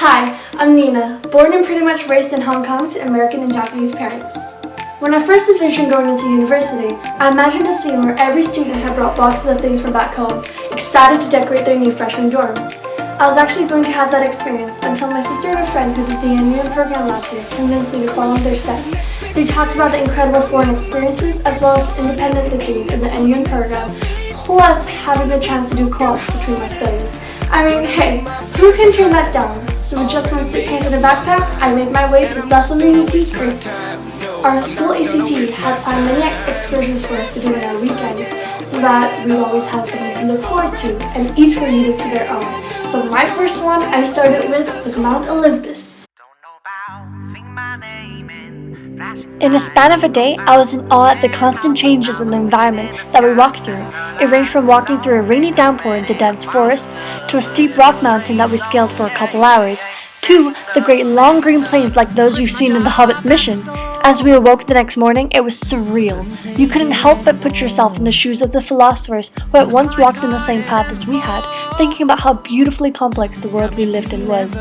Hi, I'm Nina, born and pretty much raised in Hong Kong to American and Japanese parents. When I first envisioned going into university, I imagined a scene where every student had brought boxes of things from back home, excited to decorate their new freshman dorm. I was actually going to have that experience until my sister and a friend who did the NUin program last year convinced me to follow in their steps. They talked about the incredible foreign experiences as well as independent thinking in the NUin program, plus having the chance to do co-ops between my studies. I mean, hey, who can turn that down? So with just one suitcase and a backpack, I made my way to Thessaloniki, Greece. Our school ACT had planned many excursions for us to do on our weekends, so that we'd always have something to look forward to, and each were unique to their own. So my first one I started with was Mount Olympus. In a span of a day, I was in awe at the constant changes in the environment that we walked through. It ranged from walking through a rainy downpour in the dense forest, to a steep rock mountain that we scaled for a couple hours, to the great long green plains like those we've seen in The Hobbit's Mission. As we awoke the next morning, it was surreal. You couldn't help but put yourself in the shoes of the philosophers who had once walked in the same path as we had, thinking about how beautifully complex the world we lived in was.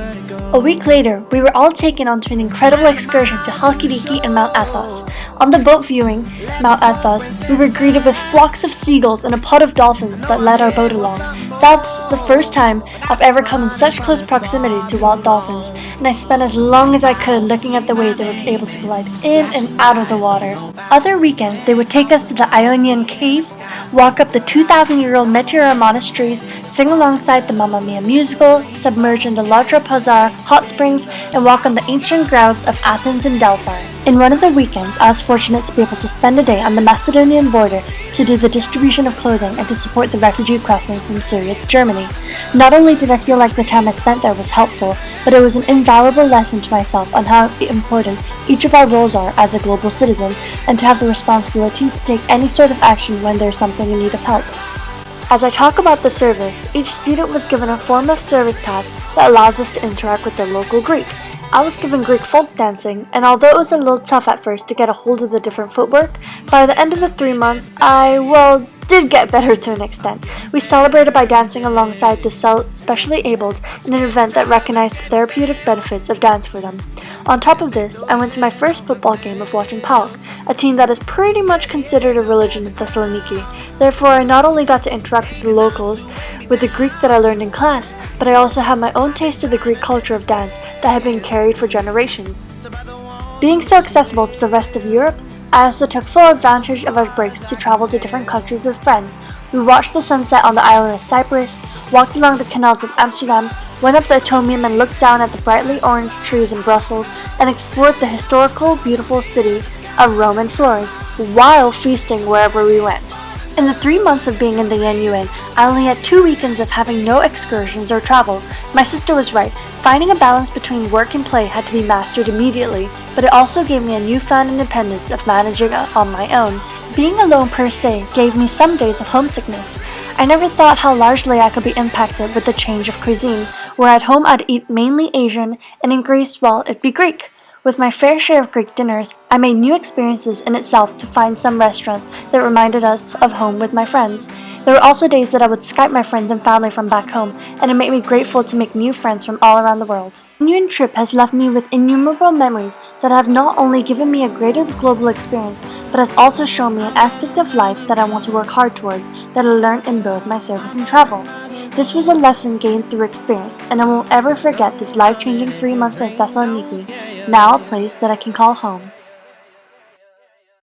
A week later, we were all taken onto an incredible excursion to Halkidiki and Mount Athos. On the boat viewing Mount Athos, we were greeted with flocks of seagulls and a pod of dolphins that led our boat along. That's the first time I've ever come in such close proximity to wild dolphins, and I spent as long as I could looking at the way they were able to glide in and out of the water. Other weekends, they would take us to the Ionian caves, walk up the 2,000-year-old Meteora monasteries, sing alongside the Mamma Mia musical, submerge in the La Trapezoir hot springs, and walk on the ancient grounds of Athens and Delphi. In one of the weekends, I was fortunate to be able to spend a day on the Macedonian border to do the distribution of clothing and to support the refugee crossing from Syria to Germany. Not only did I feel like the time I spent there was helpful, but it was an invaluable lesson to myself on how important each of our roles are as a global citizen, and to have the responsibility to take any sort of action when there's something in need of help. As I talk about the service, each student was given a form of service task that allows us to interact with the local Greek. I was given Greek folk dancing, and although it was a little tough at first to get a hold of the different footwork, by the end of the 3 months, I did get better to an extent. We celebrated by dancing alongside the specially abled in an event that recognized the therapeutic benefits of dance for them. On top of this, I went to my first football game of watching PAOK, a team that is pretty much considered a religion in Thessaloniki. Therefore, I not only got to interact with the locals, with the Greek that I learned in class, but I also had my own taste of the Greek culture of dance that had been carried for generations. Being so accessible to the rest of Europe, I also took full advantage of our breaks to travel to different countries with friends. We watched the sunset on the island of Cyprus, walked along the canals of Amsterdam, went up the Atomium and looked down at the brightly orange trees in Brussels, and explored the historical, beautiful city of Rome and Florence, while feasting wherever we went. In the 3 months of being in the NUin, I only had 2 weekends of having no excursions or travel. My sister was right. Finding a balance between work and play had to be mastered immediately, but it also gave me a newfound independence of managing on my own. Being alone per se gave me some days of homesickness. I never thought how largely I could be impacted with the change of cuisine, where at home I'd eat mainly Asian, and in Greece, well, it'd be Greek. With my fair share of Greek dinners, I made new experiences in itself to find some restaurants that reminded us of home with my friends. There were also days that I would Skype my friends and family from back home, and it made me grateful to make new friends from all around the world. The NUin trip has left me with innumerable memories that have not only given me a greater global experience, but has also shown me an aspect of life that I want to work hard towards, that I learned in both my service and travel. This was a lesson gained through experience, and I won't ever forget this life-changing 3 months in Thessaloniki, now a place that I can call home.